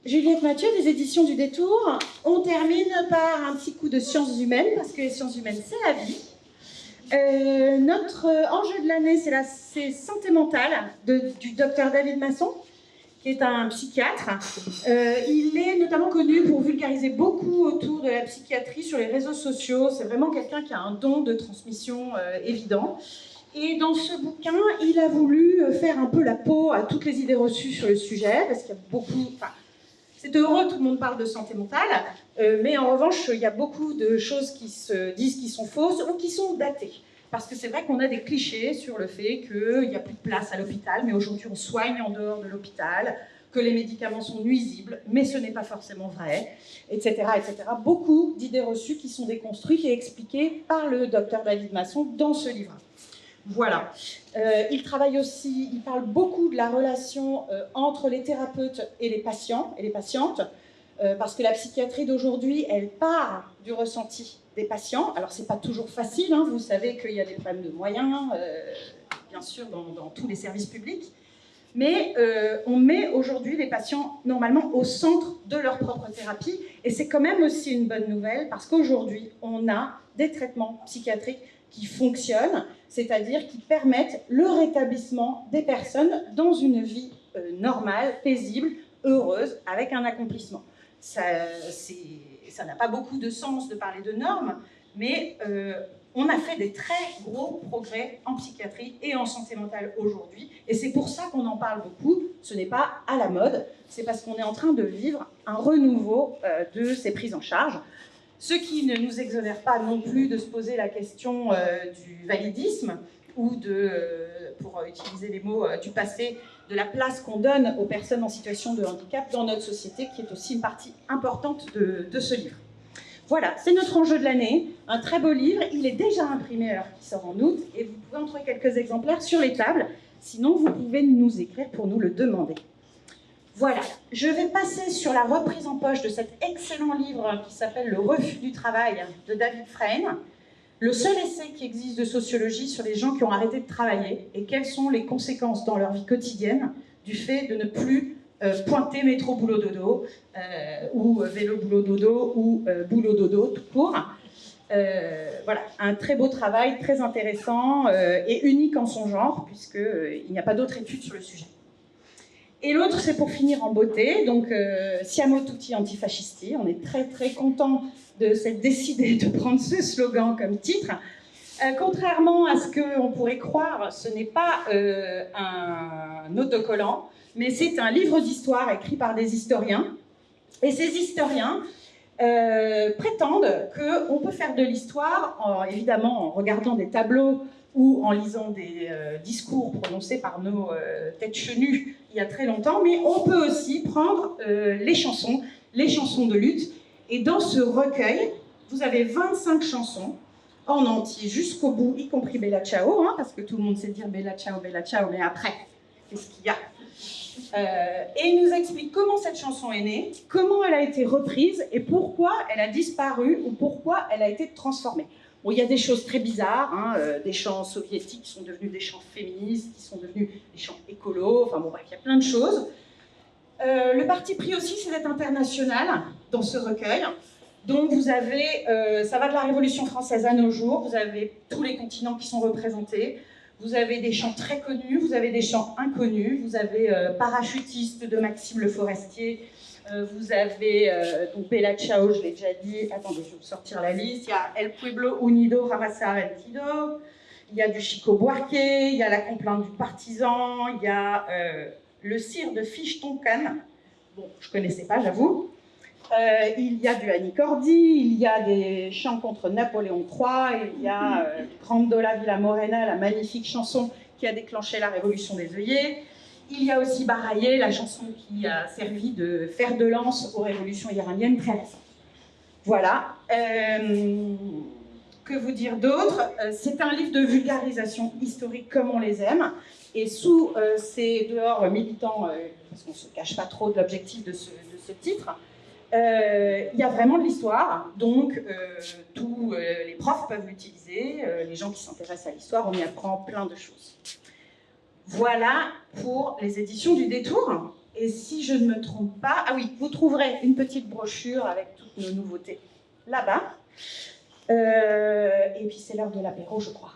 Juliette Mathieu des éditions du Détour. On termine par un petit coup de sciences humaines, parce que les sciences humaines, c'est la vie. Notre enjeu de l'année, c'est santé mentale du docteur David Masson, qui est un psychiatre. Il est notamment connu pour vulgariser beaucoup autour de la psychiatrie sur les réseaux sociaux. C'est vraiment quelqu'un qui a un don de transmission évident. Et dans ce bouquin, il a voulu faire un peu la peau à toutes les idées reçues sur le sujet, parce qu'il y a beaucoup... C'est heureux, tout le monde parle de santé mentale, mais en revanche, il y a beaucoup de choses qui se disent qui sont fausses ou qui sont datées. Parce que c'est vrai qu'on a des clichés sur le fait qu'il n'y a plus de place à l'hôpital, mais aujourd'hui on soigne en dehors de l'hôpital, que les médicaments sont nuisibles, mais ce n'est pas forcément vrai, etc., etc. Beaucoup d'idées reçues qui sont déconstruites et expliquées par le docteur David Masson dans ce livre. Voilà. Il travaille aussi, il parle beaucoup de la relation entre les thérapeutes et les patients et les patientes, parce que la psychiatrie d'aujourd'hui, elle part du ressenti des patients. Alors, c'est pas toujours facile, hein, vous savez qu'il y a des problèmes de moyens, bien sûr, dans tous les services publics, mais on met aujourd'hui les patients, normalement, au centre de leur propre thérapie, et c'est quand même aussi une bonne nouvelle, parce qu'aujourd'hui, on a des traitements psychiatriques qui fonctionnent, c'est-à-dire qui permettent le rétablissement des personnes dans une vie normale, paisible, heureuse, avec un accomplissement. Ça n'a pas beaucoup de sens de parler de normes, mais on a fait des très gros progrès en psychiatrie et en santé mentale aujourd'hui, et c'est pour ça qu'on en parle beaucoup. Ce n'est pas à la mode, c'est parce qu'on est en train de vivre un renouveau de ces prises en charge. Ce qui ne nous exonère pas non plus de se poser la question du validisme ou pour utiliser les mots du passé, de la place qu'on donne aux personnes en situation de handicap dans notre société, qui est aussi une partie importante de ce livre. Voilà, c'est notre enjeu de l'année, un très beau livre. Il est déjà imprimé alors qu'il sort en août, et vous pouvez en trouver quelques exemplaires sur les tables. Sinon, vous pouvez nous écrire pour nous le demander. Voilà, je vais passer sur la reprise en poche de cet excellent livre qui s'appelle « Le refus du travail » de David Freyne, le seul essai qui existe de sociologie sur les gens qui ont arrêté de travailler et quelles sont les conséquences dans leur vie quotidienne du fait de ne plus pointer métro boulot dodo ou vélo boulot dodo ou boulot dodo tout court. Voilà, un très beau travail, très intéressant et unique en son genre, puisqu'il n'y a pas d'autres études sur le sujet. Et l'autre, c'est pour finir en beauté, donc Siamo tutti antifascisti. On est très très content de s'être décidé de prendre ce slogan comme titre. Contrairement à ce qu'on pourrait croire, ce n'est pas un autocollant, mais c'est un livre d'histoire écrit par des historiens. Et ces historiens prétendent qu'on peut faire de l'histoire, évidemment en regardant des tableaux ou en lisant des discours prononcés par nos têtes chenues il y a très longtemps, mais on peut aussi prendre les chansons de lutte. Et dans ce recueil, vous avez 25 chansons en entier jusqu'au bout, y compris Bella Ciao, hein, parce que tout le monde sait dire Bella Ciao, mais après, qu'est-ce qu'il y a ? Et il nous explique comment cette chanson est née, comment elle a été reprise et pourquoi elle a disparu ou pourquoi elle a été transformée. Bon, il y a des choses très bizarres, hein, des chants soviétiques qui sont devenus des chants féministes, qui sont devenus des chants écolos, enfin bon, bref, il y a plein de choses. Le parti pris aussi, c'est d'être international dans ce recueil. Donc vous avez, ça va de la Révolution française à nos jours, vous avez tous les continents qui sont représentés, vous avez des chants très connus, vous avez des chants inconnus, vous avez Parachutiste de Maxime Le Forestier, vous avez donc Bella Ciao, je l'ai déjà dit, attendez, je vais vous sortir la liste, il y a El Pueblo Unido Rabasa Argentino, il y a du Chico Buarque, il y a la complainte du partisan, il y a le cire de Fiche-Toncan, bon, je ne connaissais pas, j'avoue. Il y a du Annie Cordy, il y a des chants contre Napoléon III, il y a Grandola Villa Morena, la magnifique chanson qui a déclenché la révolution des œillets. Il y a aussi Baraye, la chanson qui a servi de fer de lance aux révolutions iraniennes très récentes. Voilà. Que vous dire d'autre ? C'est un livre de vulgarisation historique comme on les aime. Et sous ces dehors militants, parce qu'on ne se cache pas trop de l'objectif de ce titre, il y a vraiment de l'histoire, donc tous les profs peuvent l'utiliser, les gens qui s'intéressent à l'histoire, on y apprend plein de choses. Voilà pour les éditions du Détour. Et si je ne me trompe pas, ah oui, vous trouverez une petite brochure avec toutes nos nouveautés là-bas. Et puis c'est l'heure de l'apéro, je crois.